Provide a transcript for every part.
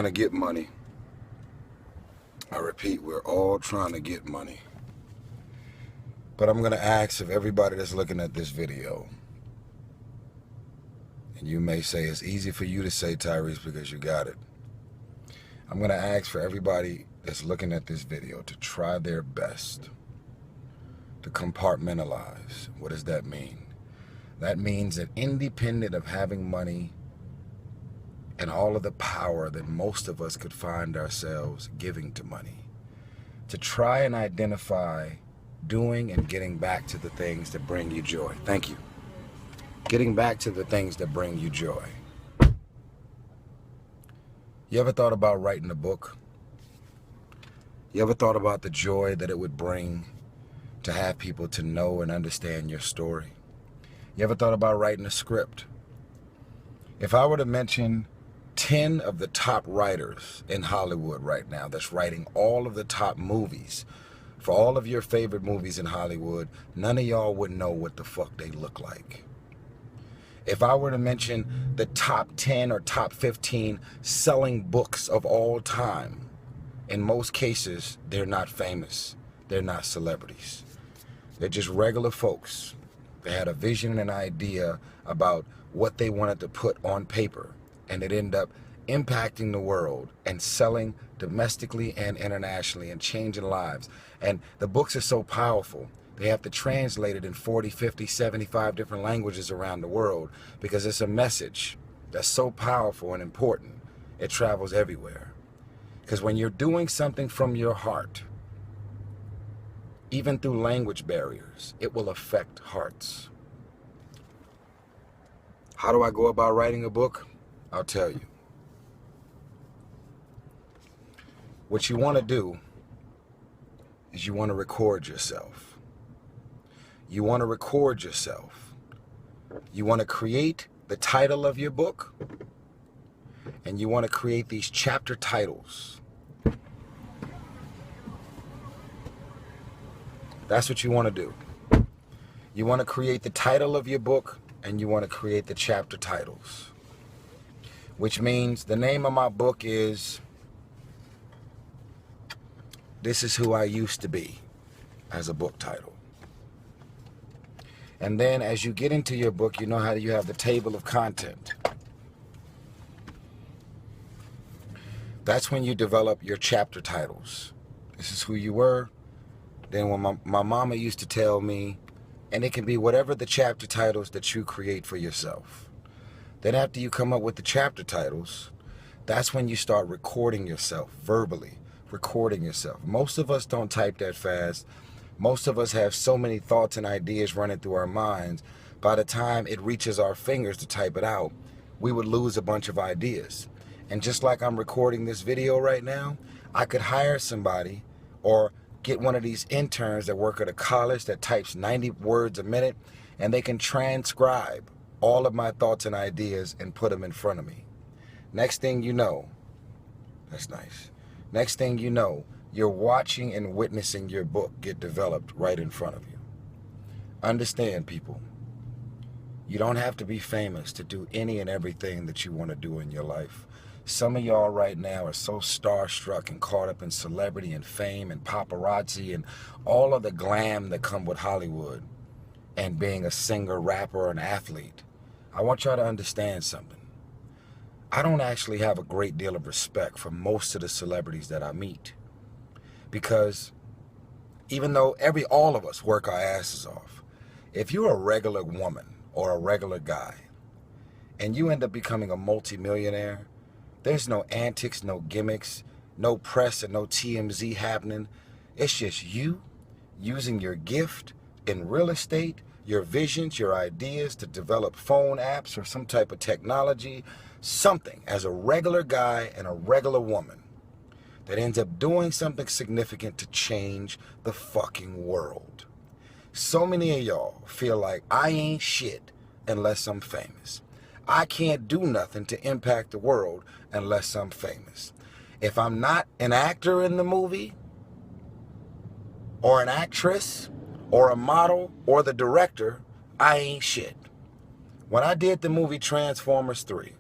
trying to get money. I repeat, we're all trying to get money. But I'm going to ask of everybody that's looking at this video, and you may say it's easy for you to say, Tyrese, because you got it. I'm going to ask for everybody that's looking at this video to try their best to compartmentalize. What does that mean? That means that independent of having money and all of the power that most of us could find ourselves giving to money, to try and identify doing and getting back to the things that bring you joy. Thank you. Getting back to the things that bring you joy. You ever thought about writing a book? You ever thought about the joy that it would bring to have people to know and understand your story? You ever thought about writing a script? If I were to mention 10 of the top writers in Hollywood right now that's writing all of the top movies for all of your favorite movies in Hollywood, none of y'all would know what the fuck they look like. If I were to mention the top 10 or top 15 selling books of all time, in most cases, they're not famous. They're not celebrities. They're just regular folks. They had a vision and an idea about what they wanted to put on paper, and it ended up impacting the world and selling domestically and internationally and changing lives. And the books are so powerful, they have to translate it in 40, 50, 75 different languages around the world because it's a message that's so powerful and important, it travels everywhere. Because when you're doing something from your heart, even through language barriers, it will affect hearts. How do I go about writing a book? I'll tell you. What you want to do is you want to record yourself. You want to record yourself. You want to create the title of your book, and you want to create these chapter titles. That's what you want to do. You want to create the title of your book, and you want to create the chapter titles. Which means the name of my book is This Is Who I Used to Be, as a book title. And then as you get into your book, you know how you have the table of content. That's when you develop your chapter titles. This is who you were. Then when my mama used to tell me, and it can be whatever the chapter titles that you create for yourself. Then after you come up with the chapter titles, that's when you start recording yourself, verbally recording yourself. Most of us don't type that fast. Most of us have so many thoughts and ideas running through our minds. By the time it reaches our fingers to type it out, we would lose a bunch of ideas. And just like I'm recording this video right now, I could hire somebody or get one of these interns that work at a college that types 90 words a minute, and they can transcribe all of my thoughts and ideas and put them in front of me. Next thing you know, that's nice. Next thing you know, you're watching and witnessing your book get developed right in front of you. Understand, people, you don't have to be famous to do any and everything that you want to do in your life. Some of y'all right now are so starstruck and caught up in celebrity and fame and paparazzi and all of the glam that come with Hollywood and being a singer, rapper, or an athlete. I want y'all to understand something. I don't actually have a great deal of respect for most of the celebrities that I meet, because even though all of us work our asses off, if you're a regular woman or a regular guy and you end up becoming a multimillionaire, there's no antics, no gimmicks, no press and no TMZ happening. It's just you using your gift in real estate, your visions, your ideas to develop phone apps or some type of technology, something as a regular guy and a regular woman that ends up doing something significant to change the fucking world. So many of y'all feel like I ain't shit unless I'm famous. I can't do nothing to impact the world unless I'm famous. If I'm not an actor in the movie, or an actress, or a model, or the director, I ain't shit. When I did the movie Transformers 3,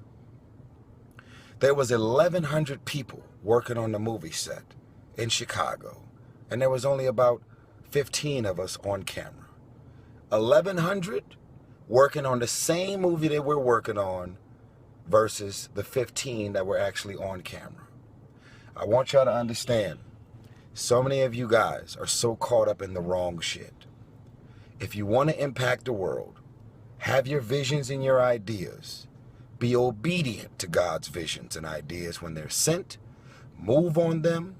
There was 1,100 people working on the movie set in Chicago, and there was only about 15 of us on camera. 1,100 working on the same movie that we're working on versus the 15 that were actually on camera. I want y'all to understand, so many of you guys are so caught up in the wrong shit. If you want to impact the world, have your visions and your ideas. Be obedient to God's visions and ideas when they're sent. Move on them.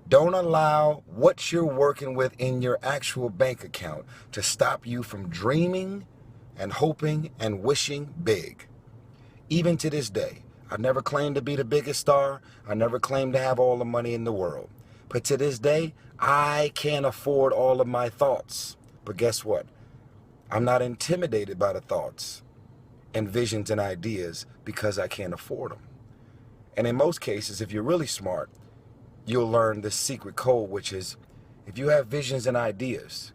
Don't allow what you're working with in your actual bank account to stop you from dreaming and hoping and wishing big. Even to this day, I never claimed to be the biggest star. I never claimed to have all the money in the world. But to this day, I can't afford all of my thoughts. But guess what? I'm not intimidated by the thoughts and visions and ideas because I can't afford them. And in most cases, if you're really smart, you'll learn the secret code, which is if you have visions and ideas,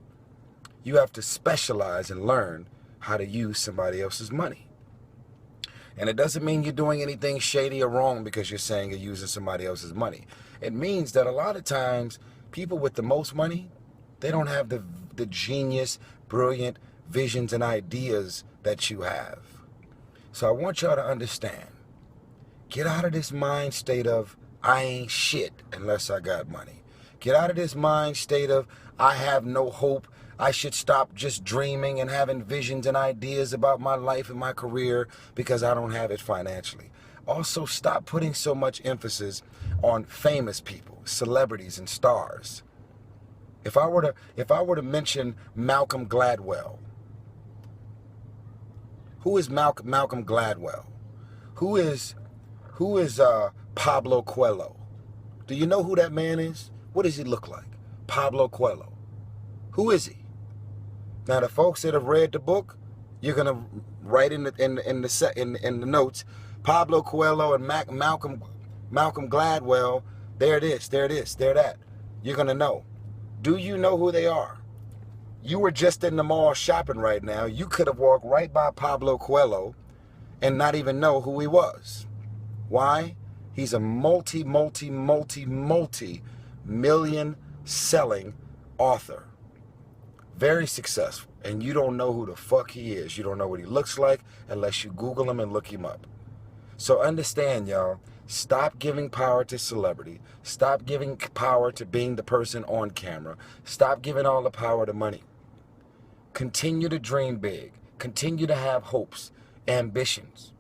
you have to specialize and learn how to use somebody else's money. And it doesn't mean you're doing anything shady or wrong because you're saying you're using somebody else's money. It means that a lot of times people with the most money, they don't have the genius, brilliant visions and ideas that you have. So I want y'all to understand, get out of this mind state of I ain't shit unless I got money. Get out of this mind state of I have no hope. I should stop just dreaming and having visions and ideas about my life and my career because I don't have it financially. Also, stop putting so much emphasis on famous people, celebrities and stars. If I were to mention Malcolm Gladwell, who is Malcolm Gladwell? Who is Paulo Coelho? Do you know who that man is? What does he look like? Paulo Coelho. Who is he? Now, the folks that have read the book, you're gonna write in the notes, Paulo Coelho and Malcolm Gladwell. There it is. There that. You're gonna know. Do you know who they are? You were just in the mall shopping right now. You could have walked right by Paulo Coelho and not even know who he was. Why? He's a multi-million selling author. Very successful. And you don't know who the fuck he is. You don't know what he looks like unless you Google him and look him up. So understand, y'all, stop giving power to celebrity. Stop giving power to being the person on camera. Stop giving all the power to money. Continue to dream big. Continue to have hopes, ambitions.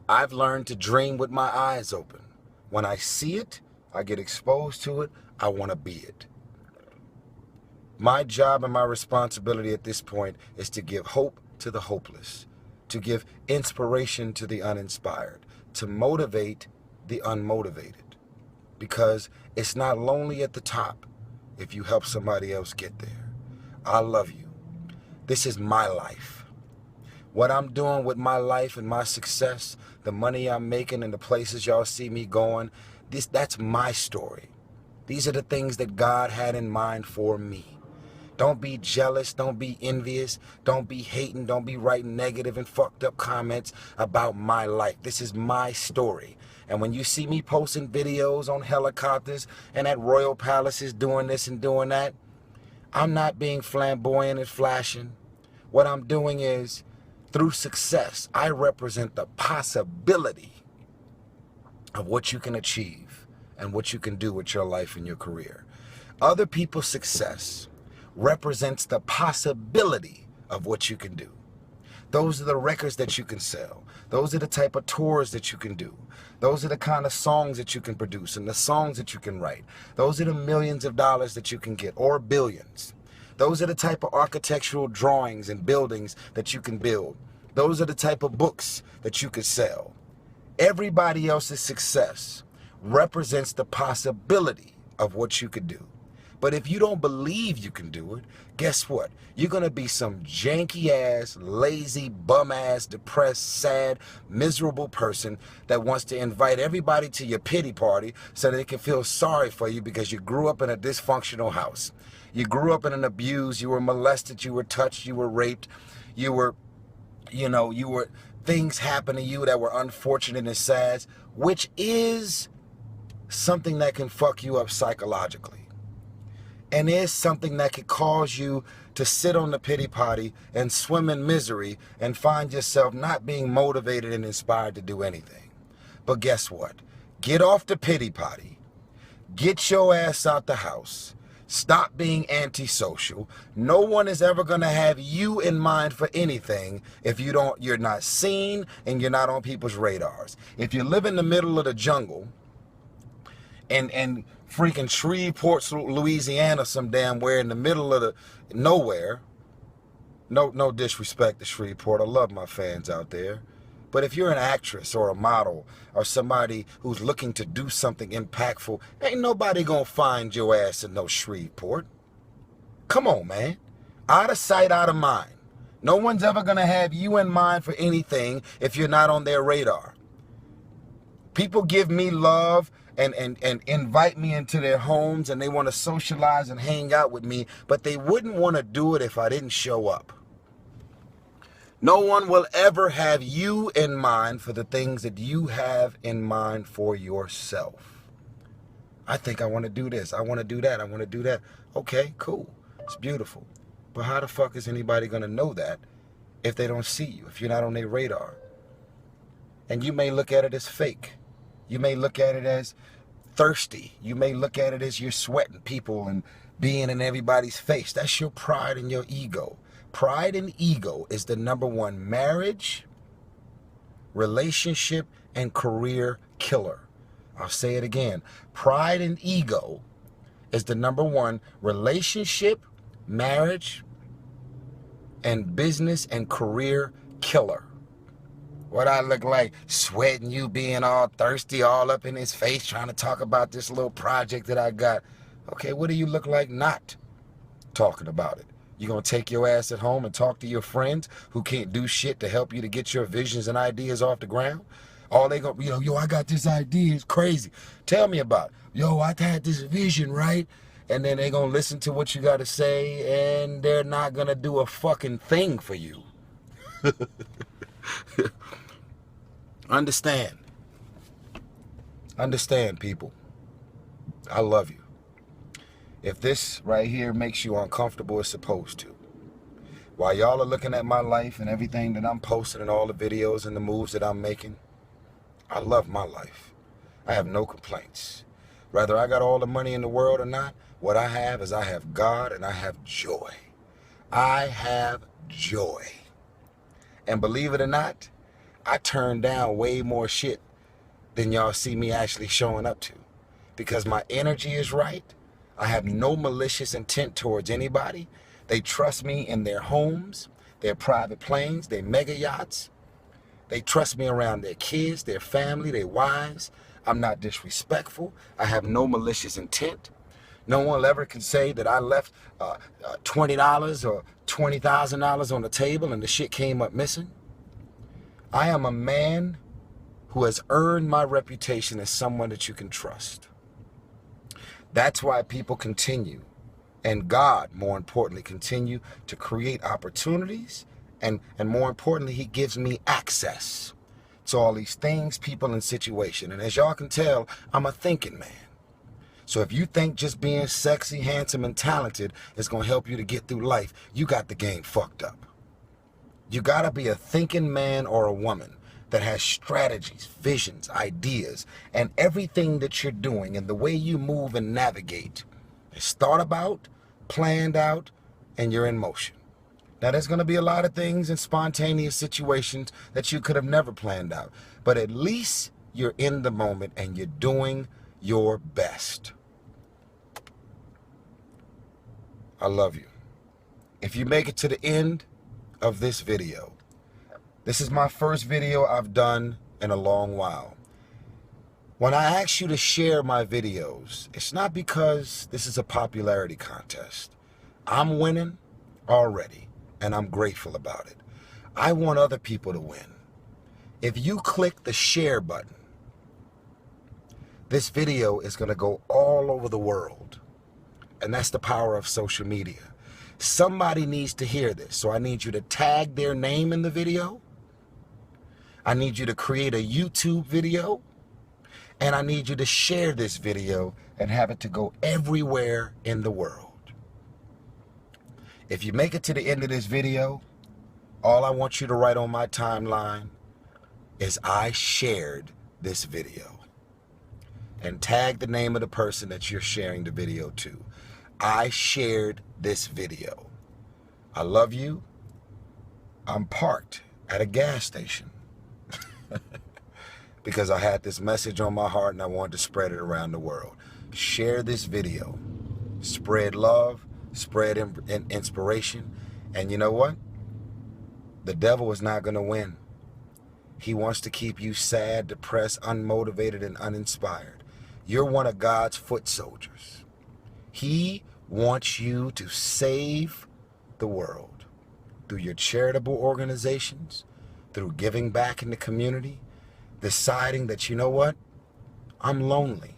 I've learned to dream with my eyes open. When I see it, I get exposed to it, I want to be it. My job and my responsibility at this point is to give hope to the hopeless, to give inspiration to the uninspired, to motivate the unmotivated. Because it's not lonely at the top if you help somebody else get there. I love you. This is my life. What I'm doing with my life and my success, the money I'm making and the places y'all see me going, that's my story. These are the things that God had in mind for me. Don't be jealous, don't be envious, don't be hating, don't be writing negative and fucked up comments about my life. This is my story. And when you see me posting videos on helicopters and at royal palaces doing this and doing that, I'm not being flamboyant and flashing. What I'm doing is, through success, I represent the possibility of what you can achieve and what you can do with your life and your career. Other people's success represents the possibility of what you can do. Those are the records that you can sell. Those are the type of tours that you can do. Those are the kind of songs that you can produce and the songs that you can write. Those are the millions of dollars that you can get, or billions. Those are the type of architectural drawings and buildings that you can build. Those are the type of books that you could sell. Everybody else's success represents the possibility of what you could do. But if you don't believe you can do it, guess what? You're going to be some janky-ass, lazy, bum-ass, depressed, sad, miserable person that wants to invite everybody to your pity party so they can feel sorry for you because you grew up in a dysfunctional house. You grew up in an abuse, you were molested, you were touched, you were raped, you were things happen to you that were unfortunate and sad, which is something that can fuck you up psychologically. And is something that could cause you to sit on the pity potty and swim in misery and find yourself not being motivated and inspired to do anything. But guess what? Get off the pity potty. Get your ass out the house. Stop being antisocial. No one is ever going to have you in mind for anything if you're not seen and you're not on people's radars. If you live in the middle of the jungle and freaking Shreveport, Louisiana, some damn where in the middle of the nowhere. No disrespect to Shreveport. I love my fans out there. But if you're an actress or a model or somebody who's looking to do something impactful, ain't nobody gonna find your ass in no Shreveport. Come on, man. Out of sight, out of mind. No one's ever gonna have you in mind for anything if you're not on their radar. People give me love and invite me into their homes and they want to socialize and hang out with me, but they wouldn't want to do it if I didn't show up. No one will ever have you in mind for the things that you have in mind for yourself. I think I want to do this. I want to do that. I want to do that. Okay, cool. It's beautiful. But how the fuck is anybody going to know that if they don't see you, if you're not on their radar? And you may look at it as fake. You may look at it as thirsty. You may look at it as you're sweating people and being in everybody's face. That's your pride and your ego. Pride and ego is the #1 marriage, relationship, and career killer. I'll say it again. Pride and ego is the #1 relationship, marriage, and business and career killer. What I look like, sweating, you being all thirsty, all up in his face, trying to talk about this little project that I got. Okay, what do you look like not talking about it? You gonna take your ass at home and talk to your friends who can't do shit to help you to get your visions and ideas off the ground? All they gonna, yo, I got this idea, it's crazy. Tell me about it. Yo, I had this vision, right? And then they gonna listen to what you gotta say and they're not gonna do a fucking thing for you. Understand. Understand, people. I love you. If this right here makes you uncomfortable, it's supposed to. While y'all are looking at my life and everything that I'm posting and all the videos and the moves that I'm making, I love my life. I have no complaints. Whether I got all the money in the world or not, what I have is I have God and I have joy. I have joy. And believe it or not, I turn down way more shit than y'all see me actually showing up to. Because my energy is right. I have no malicious intent towards anybody. They trust me in their homes, their private planes, their mega yachts. They trust me around their kids, their family, their wives. I'm not disrespectful. I have no malicious intent. No one ever can say that I left $20 or $20,000 on the table and the shit came up missing. I am a man who has earned my reputation as someone that you can trust. That's why people continue, and God, more importantly, continue to create opportunities, and more importantly, he gives me access to all these things, people, and situations. And as y'all can tell, I'm a thinking man. So if you think just being sexy, handsome, and talented is going to help you to get through life, you got the game fucked up. You got to be a thinking man or a woman that has strategies, visions, ideas, and everything that you're doing and the way you move and navigate is thought about, planned out, and you're in motion. Now, there's going to be a lot of things and spontaneous situations that you could have never planned out, but at least you're in the moment and you're doing your best. I love you. If you make it to the end of this video, this is my first video I've done in a long while. When I ask you to share my videos, it's not because this is a popularity contest. I'm winning already, and I'm grateful about it. I want other people to win. If you click the share button, this video is going to go all over the world. And that's the power of social media. Somebody needs to hear this, so I need you to tag their name in the video I need you to create a YouTube video, and I need you to share this video and have it to go everywhere in the world. If you make it to the end of this video, all I want you to write on my timeline is I shared this video. And tag the name of the person that you're sharing the video to. I shared this video. I love you. I'm parked at a gas station because I had this message on my heart and I wanted to spread it around the world. Share this video. Spread love, spread inspiration. And you know what? The devil is not going to win. He wants to keep you sad, depressed, unmotivated, and uninspired. You're one of God's foot soldiers. He wants you to save the world through your charitable organizations, through giving back in the community, deciding that, you know what, I'm lonely.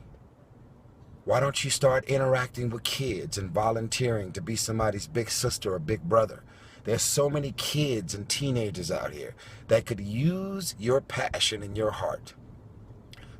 Why don't you start interacting with kids and volunteering to be somebody's big sister or big brother? There's so many kids and teenagers out here that could use your passion and your heart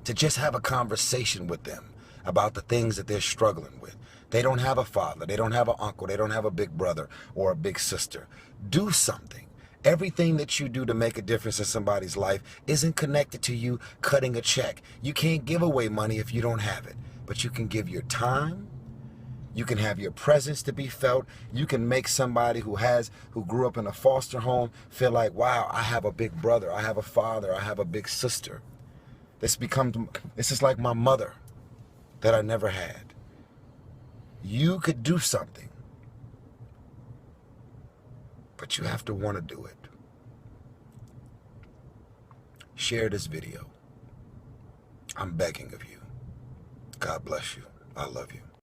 to just have a conversation with them about the things that they're struggling with. They don't have a father, they don't have an uncle, they don't have a big brother or a big sister. Do something. Everything that you do to make a difference in somebody's life isn't connected to you cutting a check. You can't give away money if you don't have it, but you can give your time. You can have your presence to be felt. You can make somebody who grew up in a foster home feel like, wow, I have a big brother, I have a father, I have a big sister. This is like my mother that I never had. You could do something, but you have to want to do it. Share this video. I'm begging of you. God bless you. I love you.